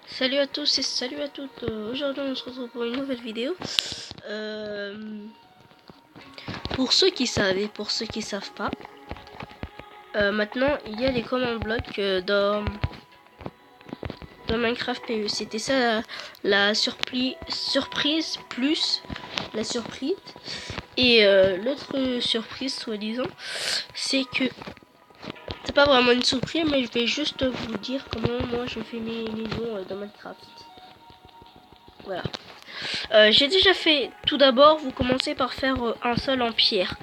Salut à tous et salut à toutes. Aujourd'hui on se retrouve pour une nouvelle vidéo. Pour ceux qui savent et pour ceux qui savent pas, maintenant il y a les commandes blocs dans Minecraft PE. C'était ça la surprise plus la surprise. Et l'autre surprise soi-disant, c'est que c'est pas vraiment une surprise, mais je vais juste vous dire comment moi je fais mes maisons dans Minecraft. Voilà. J'ai déjà fait, tout d'abord, vous commencez par faire un sol en pierre.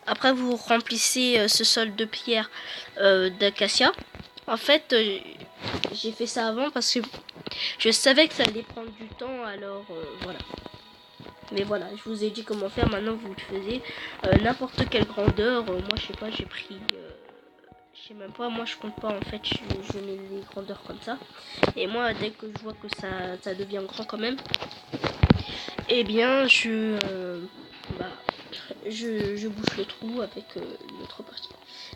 Après, vous remplissez ce sol de pierre d'acacia. En fait, j'ai fait ça avant parce que je savais que ça allait prendre du temps, alors voilà. Mais voilà, je vous ai dit comment faire, maintenant vous le faisiez. N'importe quelle grandeur, moi je sais pas, j'ai pris... je sais même pas, moi je compte pas en fait, je mets les grandeurs comme ça. Et moi, dès que je vois que ça devient grand quand même, eh bien, je bouche le trou avec l'autre partie.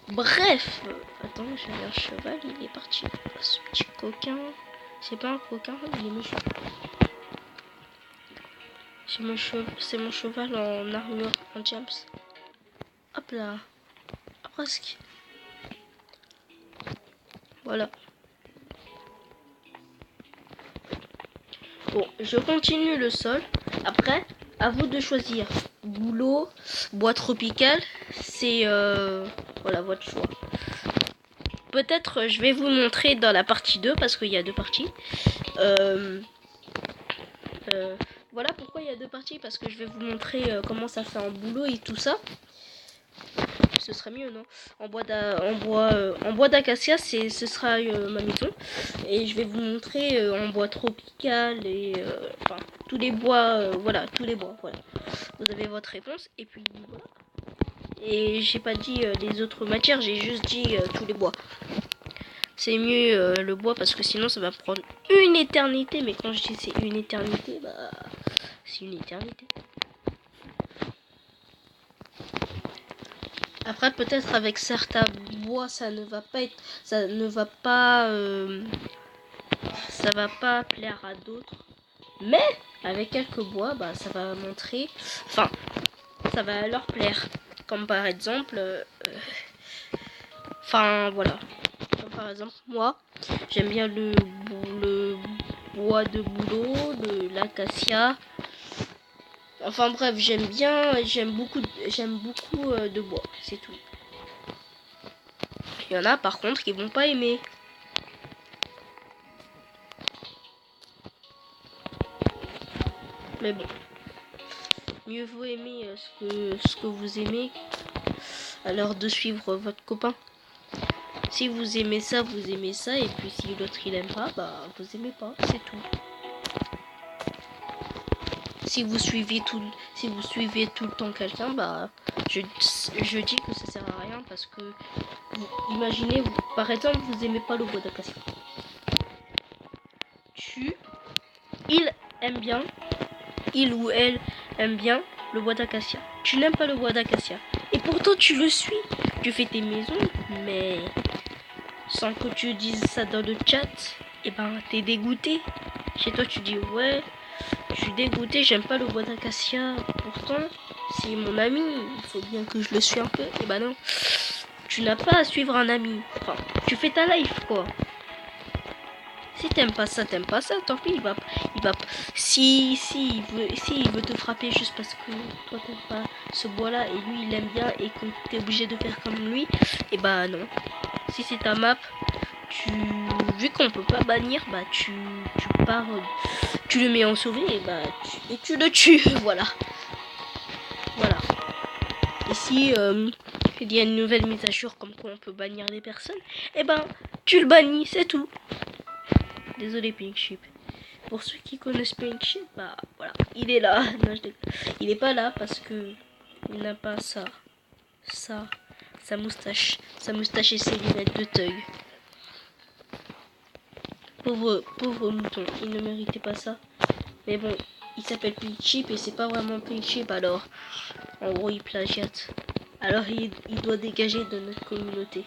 Bref, attends, j'avais un cheval, il est parti. Ce petit coquin, c'est pas un coquin, il est méchant. C'est mon cheval en armure, en James. Hop là, presque. Voilà. Bon, je continue le sol. Après, à vous de choisir. Boulot, bois tropical, c'est voilà votre choix. Peut-être je vais vous montrer dans la partie 2 parce qu'il y a deux parties. Voilà pourquoi il y a deux parties, parce que je vais vous montrer comment ça fait un boulot et tout ça. Ce serait mieux, non? En bois d'acacia, ce sera ma maison. Et je vais vous montrer en bois tropical et enfin tous les bois, voilà, tous les bois, voilà. Vous avez votre réponse et puis voilà. Et j'ai pas dit les autres matières, j'ai juste dit tous les bois. C'est mieux le bois parce que sinon ça va prendre une éternité. Mais quand je dis c'est une éternité, bah c'est une éternité. Après peut-être avec certains bois ça ne va pas être, ça va pas plaire à d'autres. Mais avec quelques bois, bah ça va montrer, enfin ça va leur plaire. Comme par exemple, enfin voilà. Comme par exemple moi, j'aime bien le bois de bouleau, l'acacia. Enfin bref, j'aime beaucoup de bois, c'est tout. Il y en a par contre qui vont pas aimer. Mais bon, mieux vaut aimer ce que vous aimez, alors de suivre votre copain. Si vous aimez ça, et puis si l'autre il aime pas, bah vous aimez pas, c'est tout. Si vous suivez tout le temps quelqu'un, bah je dis que ça sert à rien parce que imaginez, par exemple, vous aimez pas le bois d'acacia. Il ou elle aime bien le bois d'acacia. Tu n'aimes pas le bois d'acacia. Et pourtant tu le suis. Tu fais tes maisons, mais sans que tu dises ça dans le chat, et ben t'es dégoûté. Chez toi tu dis ouais, je suis dégoûté, j'aime pas le bois d'acacia. Pourtant, c'est mon ami, il faut bien que je le suis un peu. Et ben non, tu n'as pas à suivre un ami. Enfin, tu fais ta life quoi. Si t'aimes pas ça, tant pis, si il veut te frapper juste parce que toi t'aimes pas ce bois là et lui il aime bien et que t'es obligé de faire comme lui, et bah non. Si c'est ta map, vu qu'on peut pas bannir, bah tu pars, tu le mets en sauvé et bah tu le tues, voilà. Et si il y a une nouvelle mise à jour comme quoi on peut bannir des personnes, et ben tu le bannis, c'est tout. Désolé Pink Sheep. Pour ceux qui connaissent Pink Sheep, bah voilà, il est là. Non, il est pas là parce que il n'a pas sa moustache et ses lunettes de Thug. Pauvre mouton, il ne méritait pas ça. Mais bon, il s'appelle Pink Sheep et c'est pas vraiment Pink Sheep, alors en gros il plagiate. Alors il doit dégager de notre communauté.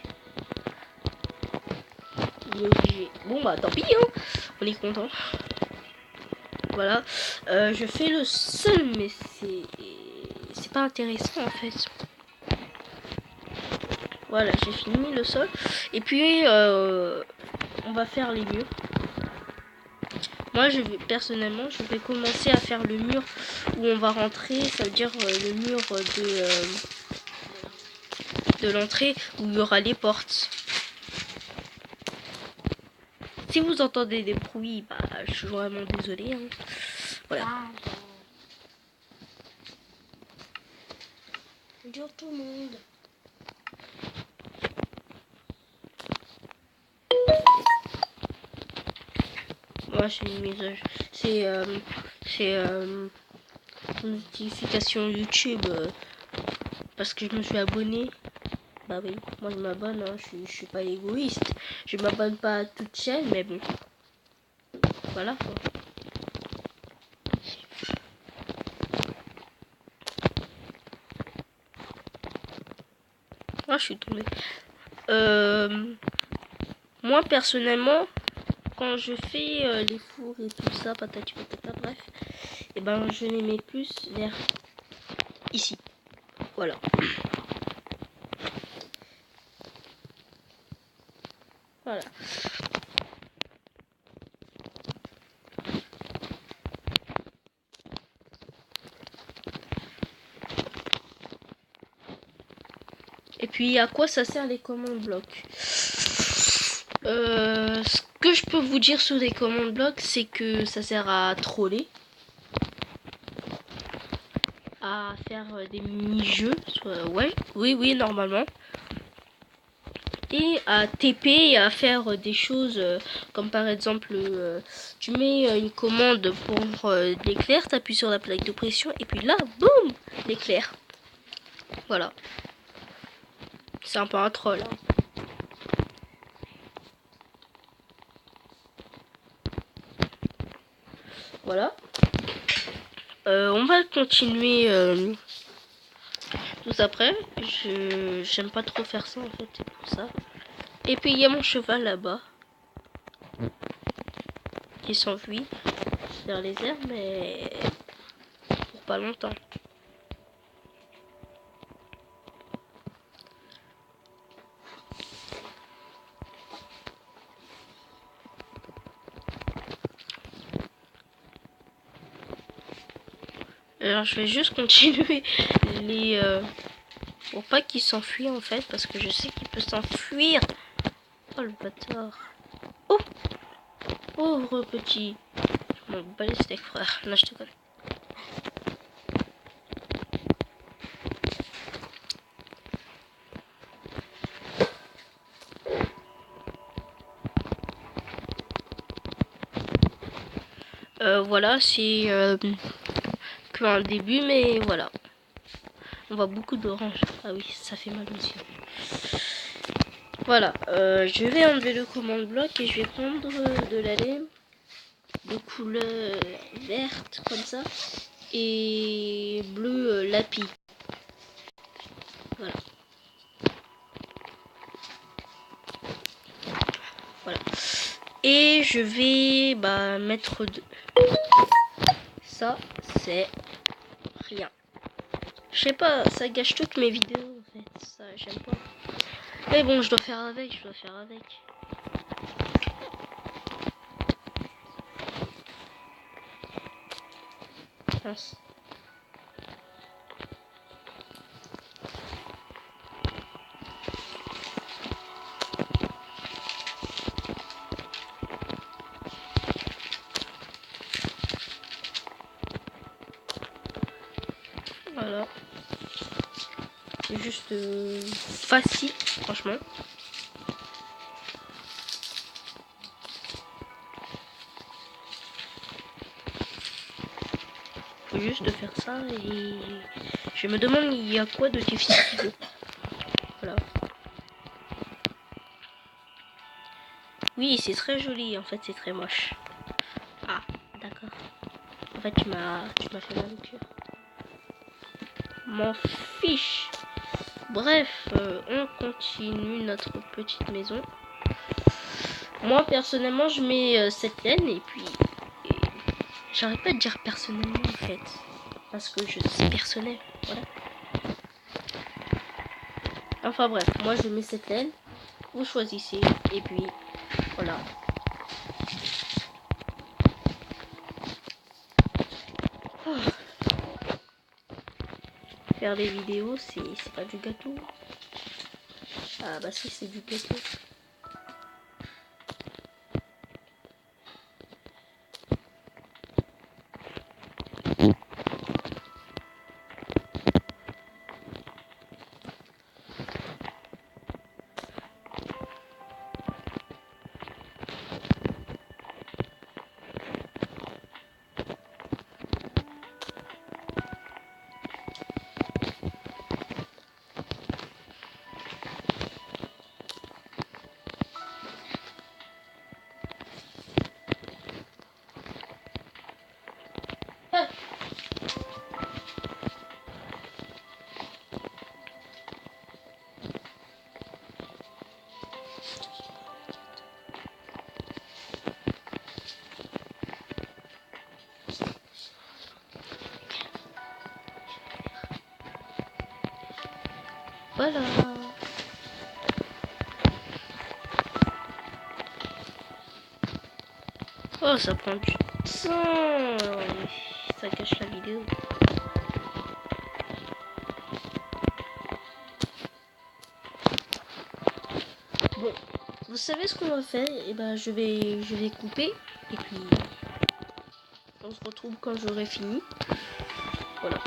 il est obligé. Bon bah tant pis, hein. On est content. Voilà. Je fais le sol, mais c'est pas intéressant en fait. Voilà, j'ai fini le sol. Et puis on va faire les murs. Moi, personnellement, je vais commencer à faire le mur où on va rentrer. Ça veut dire le mur de l'entrée où il y aura les portes. Si vous entendez des bruits, bah, je suis vraiment désolée. Hein. Voilà. Bonjour tout le monde. Moi, c'est une mise à jour. C'est une notification YouTube parce que je me suis abonné. Bah oui, moi je m'abonne, hein. Je suis pas égoïste. Je m'abonne pas à toute chaîne, mais bon. Voilà quoi. Ah, je suis tombée. Moi personnellement, quand je fais les fours et tout ça, patati patata, bref, et ben je les mets plus vers ici. Voilà. Voilà. Et puis à quoi ça sert les commandes blocs? Ce que je peux vous dire sur les commandes blocs, c'est que ça sert à troller, à faire des mini-jeux, ouais, oui, normalement, et à TP et à faire des choses comme par exemple, tu mets une commande pour l'éclair, tu appuies sur la plaque de pression et puis là, boum, l'éclair. Voilà. C'est un peu un troll. Hein. Voilà. On va continuer tout après. J'aime pas trop faire ça en fait, c'est pour ça. Et puis il y a mon cheval là-bas qui s'enfuit vers les airs, mais pour pas longtemps. Alors je vais juste continuer les pour pas qu'il s'enfuit en fait, parce que je sais qu'il peut s'enfuir. Oh le bâtard. Oh, pauvre petit. Je m'en bats les steaks frère. Là je te connais. Voilà, c'est qu'un début, mais voilà. On voit beaucoup d'orange. Ah oui, ça fait mal aux yeux. Voilà, je vais enlever le commande bloc et je vais prendre de la laine de couleur verte comme ça et bleu lapis. Voilà. Voilà. Et je vais mettre de... Ça, c'est rien. Je sais pas, ça gâche toutes mes vidéos en fait. Ça, j'aime pas. Mais bon, je dois faire avec, Mince. Voilà. C'est juste facile, franchement. Faut juste faire ça et je me demande il y a quoi de difficile. Voilà. Oui, c'est très joli, en fait c'est très moche. Ah, d'accord. En fait tu m'as fait mal au cœur. M'en fiche. Bref, on continue notre petite maison. Moi personnellement je mets cette laine et puis j'arrête pas de dire personnellement en fait parce que c'est personnel, voilà. Enfin bref, moi je mets cette laine, vous choisissez et puis voilà. Oh. Faire des vidéos c'est pas du gâteau. Ah bah si, c'est du gâteau. Voilà. Oh, ça prend du temps. Ça cache la vidéo. Bon, vous savez ce qu'on va faire? Et ben, je vais couper. Et puis, on se retrouve quand j'aurai fini. Voilà.